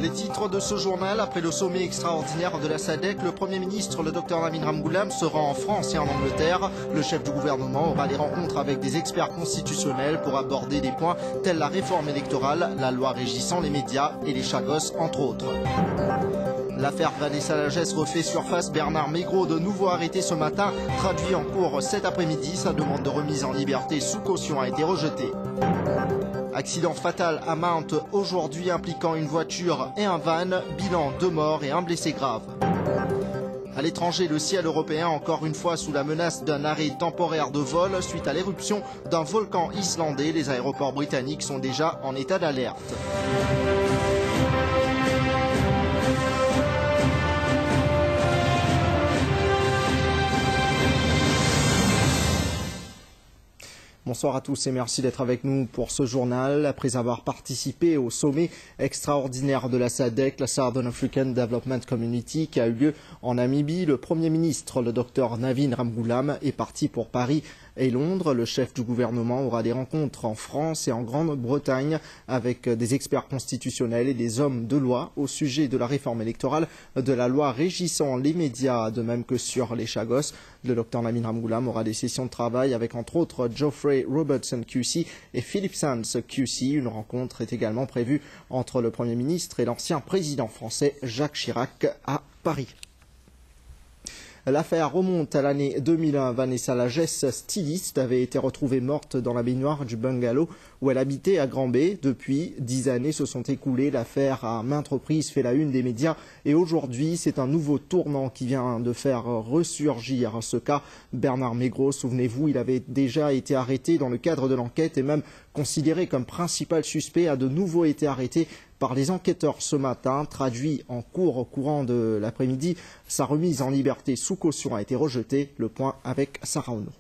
Les titres de ce journal, après le sommet extraordinaire de la SADC, le Premier ministre, le Dr Navin Ramgoolam, se rend en France et en Angleterre. Le chef du gouvernement aura des rencontres avec des experts constitutionnels pour aborder des points tels la réforme électorale, la loi régissant les médias et les chagos, entre autres. L'affaire Vanessa Lagès refait surface. Bernard Maigreau, de nouveau arrêté ce matin, traduit en cours cet après-midi. Sa demande de remise en liberté sous caution a été rejetée. Accident fatal à Mount aujourd'hui impliquant une voiture et un van. Bilan 2 morts et un blessé grave. À l'étranger, le ciel européen encore une fois sous la menace d'un arrêt temporaire de vol suite à l'éruption d'un volcan islandais. Les aéroports britanniques sont déjà en état d'alerte. Bonsoir à tous et merci d'être avec nous pour ce journal. Après avoir participé au sommet extraordinaire de la SADC, la Southern African Development Community, qui a eu lieu en Namibie, le Premier ministre, le Dr Navin Ramgoolam, est parti pour Paris et Londres. Le chef du gouvernement aura des rencontres en France et en Grande-Bretagne avec des experts constitutionnels et des hommes de loi au sujet de la réforme électorale, de la loi régissant les médias, de même que sur les chagos. Le Dr Navin Ramgoolam aura des sessions de travail avec entre autres Geoffrey Robertson QC et Philip Sands QC. Une rencontre est également prévue entre le Premier ministre et l'ancien président français Jacques Chirac à Paris. L'affaire remonte à l'année 2001. Vanessa Lagès, styliste, avait été retrouvée morte dans la baignoire du bungalow où elle habitait à Grand-Bay. Depuis, 10 années se sont écoulées. L'affaire a maintes reprises fait la une des médias. Et aujourd'hui, c'est un nouveau tournant qui vient de faire ressurgir ce cas. Bernard Maigreau, souvenez-vous, il avait déjà été arrêté dans le cadre de l'enquête et même considéré comme principal suspect, a de nouveau été arrêté par les enquêteurs ce matin. Traduit en cours au courant de l'après-midi, sa remise en liberté sous caution a été rejetée. Le point avec Sarah Ono.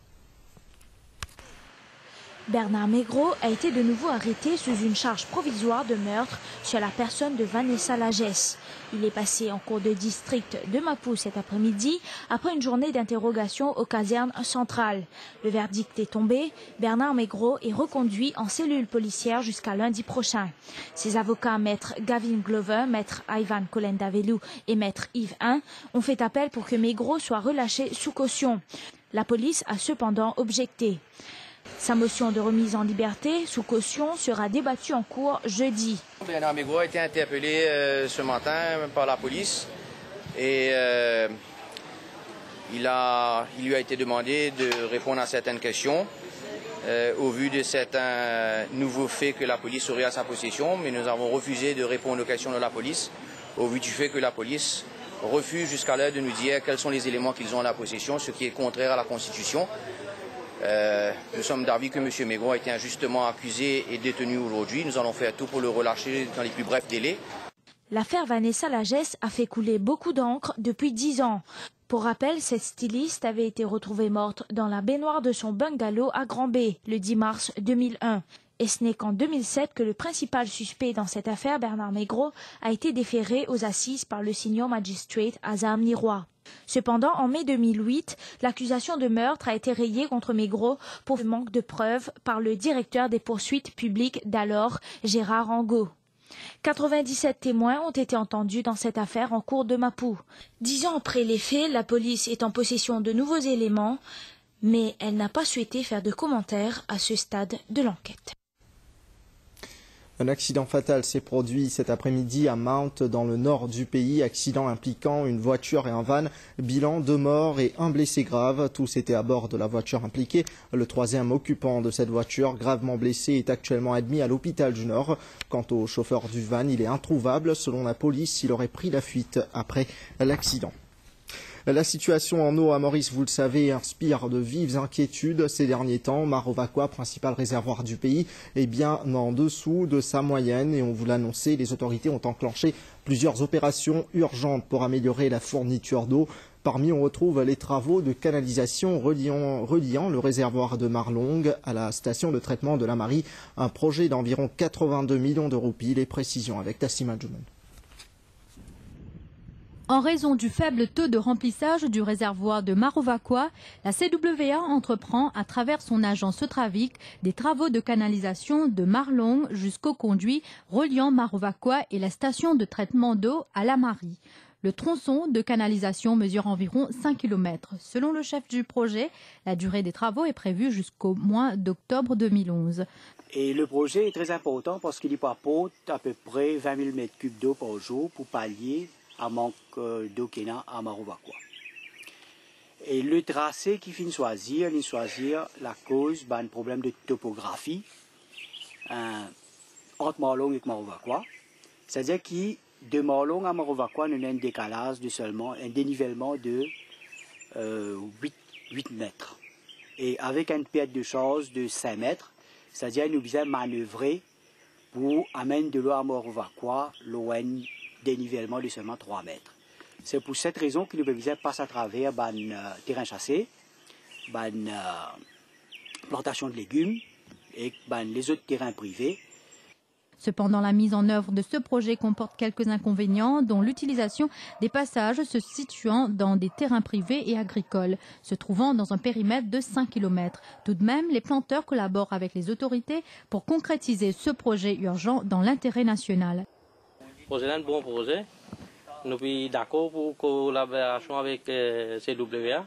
Bernard Maigreau a été de nouveau arrêté sous une charge provisoire de meurtre sur la personne de Vanessa Lagès. Il est passé en cour de district de Maputo cet après-midi après une journée d'interrogation aux casernes centrales. Le verdict est tombé. Bernard Maigreau est reconduit en cellule policière jusqu'à lundi prochain. Ses avocats, maître Gavin Glover, maître Ivan Kolendavelou et maître Yves Hein, ont fait appel pour que Maigreau soit relâché sous caution. La police a cependant objecté. Sa motion de remise en liberté sous caution sera débattue en cours jeudi. Bernard Maigreau a été interpellé ce matin par la police et il lui a été demandé de répondre à certaines questions au vu de certains nouveaux faits que la police aurait à sa possession, mais nous avons refusé de répondre aux questions de la police au vu du fait que la police refuse jusqu'à l'heure de nous dire quels sont les éléments qu'ils ont à la possession, ce qui est contraire à la Constitution. Nous sommes d'avis que M. Maigreau a été injustement accusé et détenu aujourd'hui. Nous allons faire tout pour le relâcher dans les plus brefs délais. L'affaire Vanessa Lagès a fait couler beaucoup d'encre depuis 10 ans. Pour rappel, cette styliste avait été retrouvée morte dans la baignoire de son bungalow à Grand-Bay le 10 mars 2001. Et ce n'est qu'en 2007 que le principal suspect dans cette affaire, Bernard Maigreau, a été déféré aux assises par le senior magistrate Azam Niroy. Cependant, en mai 2008, l'accusation de meurtre a été rayée contre Maigreau pour manque de preuves par le directeur des poursuites publiques d'alors, Gérard Angot. 97 témoins ont été entendus dans cette affaire en cour de Maputo. 10 ans après les faits, la police est en possession de nouveaux éléments, mais elle n'a pas souhaité faire de commentaires à ce stade de l'enquête. Un accident fatal s'est produit cet après-midi à Mount, dans le nord du pays. Accident impliquant une voiture et un van. Bilan 2 morts et un blessé grave. Tous étaient à bord de la voiture impliquée. Le troisième occupant de cette voiture, gravement blessé, est actuellement admis à l'hôpital du Nord. Quant au chauffeur du van, il est introuvable. Selon la police, il aurait pris la fuite après l'accident. La situation en eau à Maurice, vous le savez, inspire de vives inquiétudes ces derniers temps. Marovacoa, principal réservoir du pays, est bien en dessous de sa moyenne et on vous l'annonçait, les autorités ont enclenché plusieurs opérations urgentes pour améliorer la fourniture d'eau. Parmi, on retrouve les travaux de canalisation reliant le réservoir de Marlong à la station de traitement de la Marie, un projet d'environ 82 millions de roupies. Les précisions avec Tassima Djoumen. En raison du faible taux de remplissage du réservoir de Marovakwa, la CWA entreprend à travers son agence Sotravic des travaux de canalisation de Marlong jusqu'au conduit reliant Marovakwa et la station de traitement d'eau à la Marie. Le tronçon de canalisation mesure environ 5 km. Selon le chef du projet, la durée des travaux est prévue jusqu'au mois d'octobre 2011. Et le projet est très important parce qu'il y apporte à peu près 20 000 m3 d'eau par jour pour pallier à manque d'eau qu'il y a à Marovakwa. Et le tracé qu'il finit choisir la cause d'un problème de topographie entre Marlong et Marovakwa. C'est-à-dire que de Marlong à Marovakwa, nous avons un décalage de seulement un dénivellement de 8 mètres. Et avec une perte de charge de 5 mètres, c'est-à-dire nous devons manœuvrer pour amener de l'eau à Marovakwa, l'eau dénivellement de seulement 3 mètres. C'est pour cette raison que nous devons passer à travers un terrain chassé, une plantation de légumes et les autres terrains privés. Cependant, la mise en œuvre de ce projet comporte quelques inconvénients, dont l'utilisation des passages se situant dans des terrains privés et agricoles, se trouvant dans un périmètre de 5 km. Tout de même, les planteurs collaborent avec les autorités pour concrétiser ce projet urgent dans l'intérêt national. C'est un bon projet. Nous sommes d'accord pour collaboration avec CWA.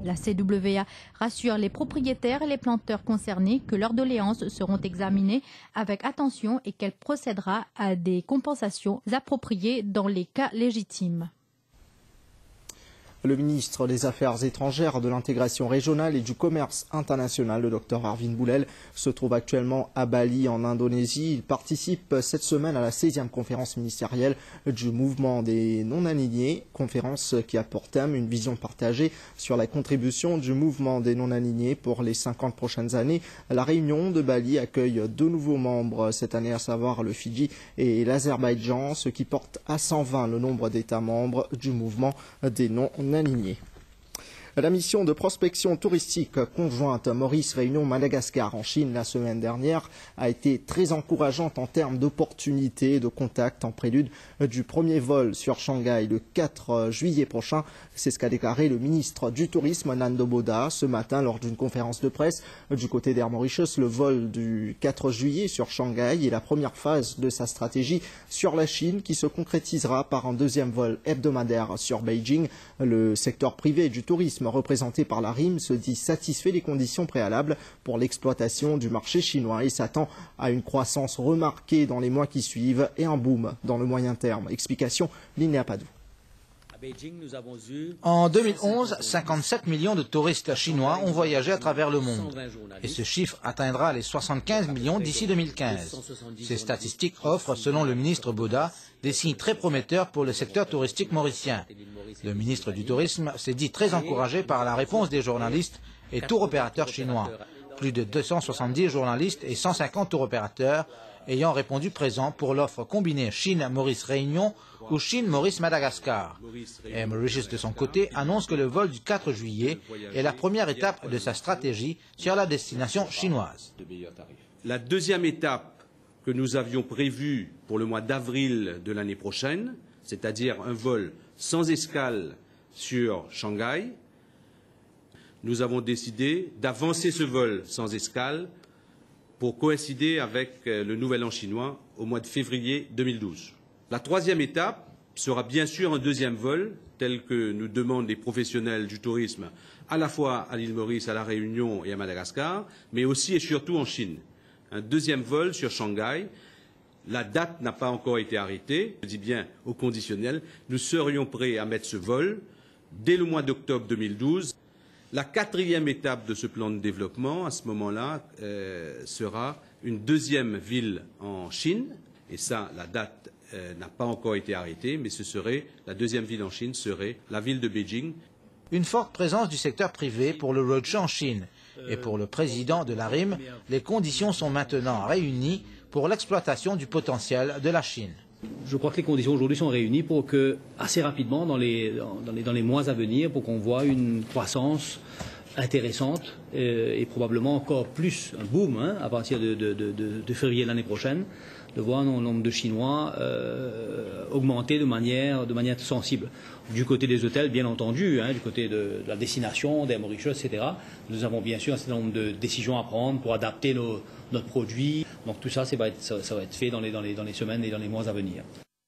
La CWA rassure les propriétaires et les planteurs concernés que leurs doléances seront examinées avec attention et qu'elle procédera à des compensations appropriées dans les cas légitimes. Le ministre des Affaires étrangères, de l'intégration régionale et du commerce international, le Dr Arvin Boulel, se trouve actuellement à Bali, en Indonésie. Il participe cette semaine à la 16e conférence ministérielle du mouvement des non-alignés, conférence qui a pour thème une vision partagée sur la contribution du mouvement des non-alignés pour les 50 prochaines années. La réunion de Bali accueille 2 nouveaux membres cette année, à savoir le Fidji et l'Azerbaïdjan, ce qui porte à 120 le nombre d'États membres du mouvement des non-alignés. La mission de prospection touristique conjointe Maurice-Réunion-Madagascar en Chine la semaine dernière a été très encourageante en termes d'opportunités et de contacts en prélude du premier vol sur Shanghai le 4 juillet prochain. C'est ce qu'a déclaré le ministre du Tourisme Nando Boda ce matin lors d'une conférence de presse. Du côté d'Air Mauritius, le vol du 4 juillet sur Shanghai est la première phase de sa stratégie sur la Chine qui se concrétisera par un deuxième vol hebdomadaire sur Beijing. Le secteur privé du tourisme représenté par la RIM se dit satisfait des conditions préalables pour l'exploitation du marché chinois et s'attend à une croissance remarquée dans les mois qui suivent et un boom dans le moyen terme. Explication, Linéa Padou. En 2011, 57 millions de touristes chinois ont voyagé à travers le monde. Et ce chiffre atteindra les 75 millions d'ici 2015. Ces statistiques offrent, selon le ministre Boda, des signes très prometteurs pour le secteur touristique mauricien. Le ministre du Tourisme s'est dit très encouragé par la réponse des journalistes et tour opérateurs chinois. Plus de 270 journalistes et 150 tour opérateurs ayant répondu présent pour l'offre combinée Chine-Maurice-Réunion ou Chine-Maurice-Madagascar. Air Mauritius, de son côté, annonce que le vol du 4 juillet est la première étape de sa stratégie sur la destination chinoise. La deuxième étape que nous avions prévue pour le mois d'avril de l'année prochaine, c'est-à-dire un vol sans escale sur Shanghai, nous avons décidé d'avancer ce vol sans escale pour coïncider avec le Nouvel An chinois au mois de février 2012. La troisième étape sera bien sûr un deuxième vol, tel que nous demandent les professionnels du tourisme, à la fois à l'île Maurice, à la Réunion et à Madagascar, mais aussi et surtout en Chine. Un deuxième vol sur Shanghai. La date n'a pas encore été arrêtée, je dis bien au conditionnel. Nous serions prêts à mettre ce vol dès le mois d'octobre 2012. La quatrième étape de ce plan de développement, à ce moment-là, sera une deuxième ville en Chine. Et ça, la date n'a pas encore été arrêtée, mais la deuxième ville en Chine serait la ville de Beijing. Une forte présence du secteur privé pour le roadshow en Chine. Et pour le président de la RIM, les conditions sont maintenant réunies pour l'exploitation du potentiel de la Chine. Je crois que les conditions aujourd'hui sont réunies pour que, assez rapidement, dans les mois à venir, pour qu'on voit une croissance intéressante et probablement encore plus un boom à partir de février de l'année prochaine, de voir le nombre de Chinois augmenter de manière sensible. Du côté des hôtels, bien entendu, du côté de la destination, des Mauritius, etc. Nous avons bien sûr un certain nombre de décisions à prendre pour adapter notre produit. Donc tout ça, ça va être fait dans les semaines et dans les mois à venir.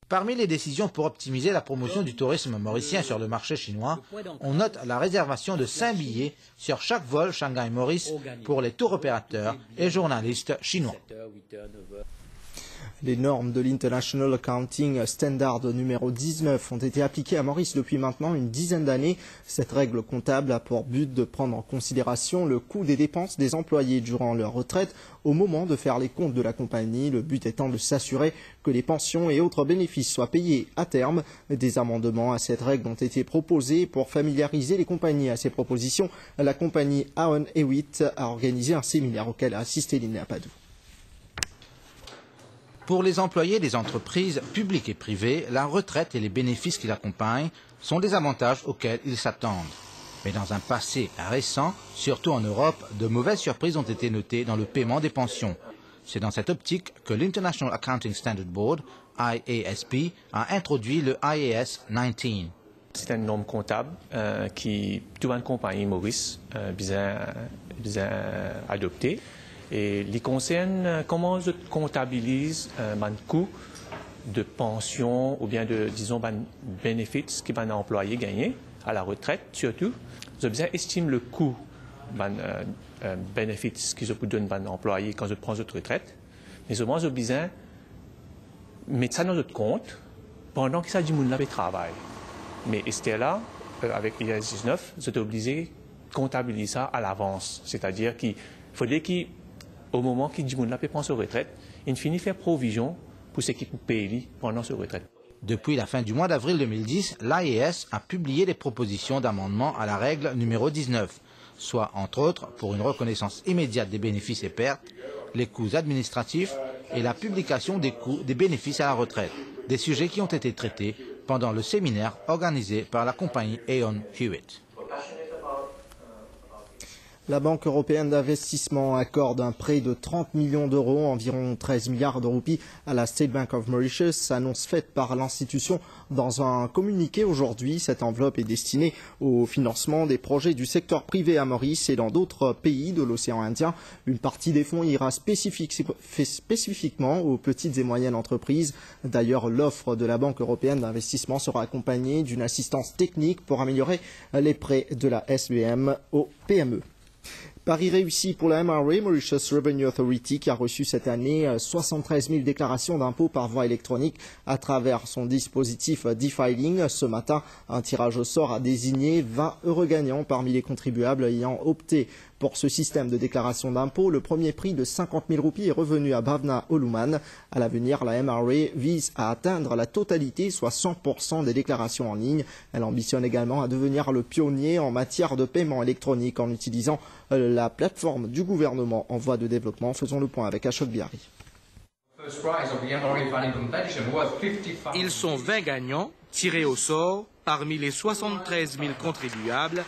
Parmi les décisions pour optimiser la promotion du tourisme mauricien sur le marché chinois, on note la réservation de 5 billets sur chaque vol Shanghai-Maurice pour les tours opérateurs et journalistes chinois. Les normes de l'International Accounting Standard numéro 19 ont été appliquées à Maurice depuis maintenant une dizaine d'années. Cette règle comptable a pour but de prendre en considération le coût des dépenses des employés durant leur retraite au moment de faire les comptes de la compagnie, le but étant de s'assurer que les pensions et autres bénéfices soient payés à terme. Des amendements à cette règle ont été proposés pour familiariser les compagnies à ces propositions. La compagnie Aon Hewitt a organisé un séminaire auquel a assisté Linéa Padou. Pour les employés des entreprises publiques et privées, la retraite et les bénéfices qui l'accompagnent sont des avantages auxquels ils s'attendent. Mais dans un passé récent, surtout en Europe, de mauvaises surprises ont été notées dans le paiement des pensions. C'est dans cette optique que l'International Accounting Standard Board, IASB, a introduit le IAS 19. C'est une norme comptable qui toute une compagnie Maurice a adoptée. Et il concerne comment je comptabilise mon coût de pension ou bien de, disons, bénéfices que mon employé gagne à la retraite, surtout. Je bien estime le coût de bénéfices que je peux donner à mon employé quand je prends cette retraite. Mais seulement, je besoin mettre ça dans notre compte pendant que ça du monde là travail. Mais c'était là, avec l'IAS 19, j'étais obligé de comptabiliser ça à l'avance. C'est-à-dire qu'il fallait qu'au moment qu'il dit qu'on prend sa retraite, il finit faire provision pour ce qu'il peut payer pendant sa retraite. Depuis la fin du mois d'avril 2010, l'IAS a publié des propositions d'amendement à la règle numéro 19, soit entre autres pour une reconnaissance immédiate des bénéfices et pertes, les coûts administratifs et la publication des coûts des bénéfices à la retraite, des sujets qui ont été traités pendant le séminaire organisé par la compagnie Aon Hewitt. La Banque européenne d'investissement accorde un prêt de 30 millions d'euros, environ 13 milliards de roupies, à la State Bank of Mauritius, annonce faite par l'institution dans un communiqué aujourd'hui. Cette enveloppe est destinée au financement des projets du secteur privé à Maurice et dans d'autres pays de l'océan Indien. Une partie des fonds ira spécifiquement aux petites et moyennes entreprises. D'ailleurs, l'offre de la Banque européenne d'investissement sera accompagnée d'une assistance technique pour améliorer les prêts de la SBM aux PME. Pari réussi pour la MRA, Mauritius Revenue Authority, qui a reçu cette année 73 000 déclarations d'impôts par voie électronique à travers son dispositif d'e-filing. Ce matin, un tirage au sort a désigné 20 heureux gagnants parmi les contribuables ayant opté pour ce système de déclaration d'impôt. Le premier prix de 50 000 roupies est revenu à Bhavna Oluman. À l'avenir, la MRA vise à atteindre la totalité, soit 100% des déclarations en ligne. Elle ambitionne également à devenir le pionnier en matière de paiement électronique en utilisant la plateforme du gouvernement en voie de développement. Faisons le point avec Ashok Bihari. Ils sont 20 gagnants tirés au sort parmi les 73 000 contribuables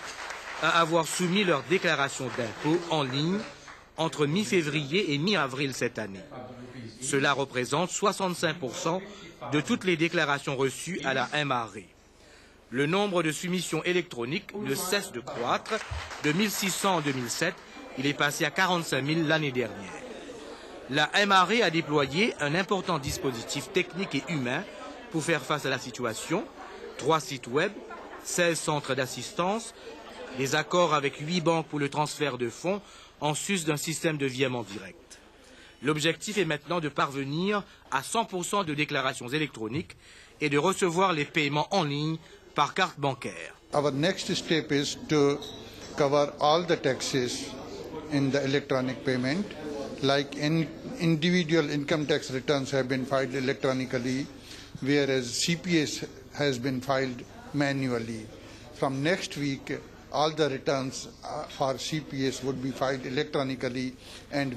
à avoir soumis leur déclaration d'impôt en ligne entre mi-février et mi-avril cette année. Cela représente 65% de toutes les déclarations reçues à la MRA. Le nombre de soumissions électroniques ne cesse de croître. De 1600 en 2007, il est passé à 45 000 l'année dernière. La MRA a déployé un important dispositif technique et humain pour faire face à la situation. 3 sites web, 16 centres d'assistance, des accords avec 8 banques pour le transfert de fonds en sus d'un système de virement direct. L'objectif est maintenant de parvenir à 100% de déclarations électroniques et de recevoir les paiements en ligne par carte bancaire. Our next step is to cover all the taxes in the electronic payment, like individual income tax returns have been filed electronically, whereas CPS has been filed manually. From next week, all the returns for CPS would be filed electronically and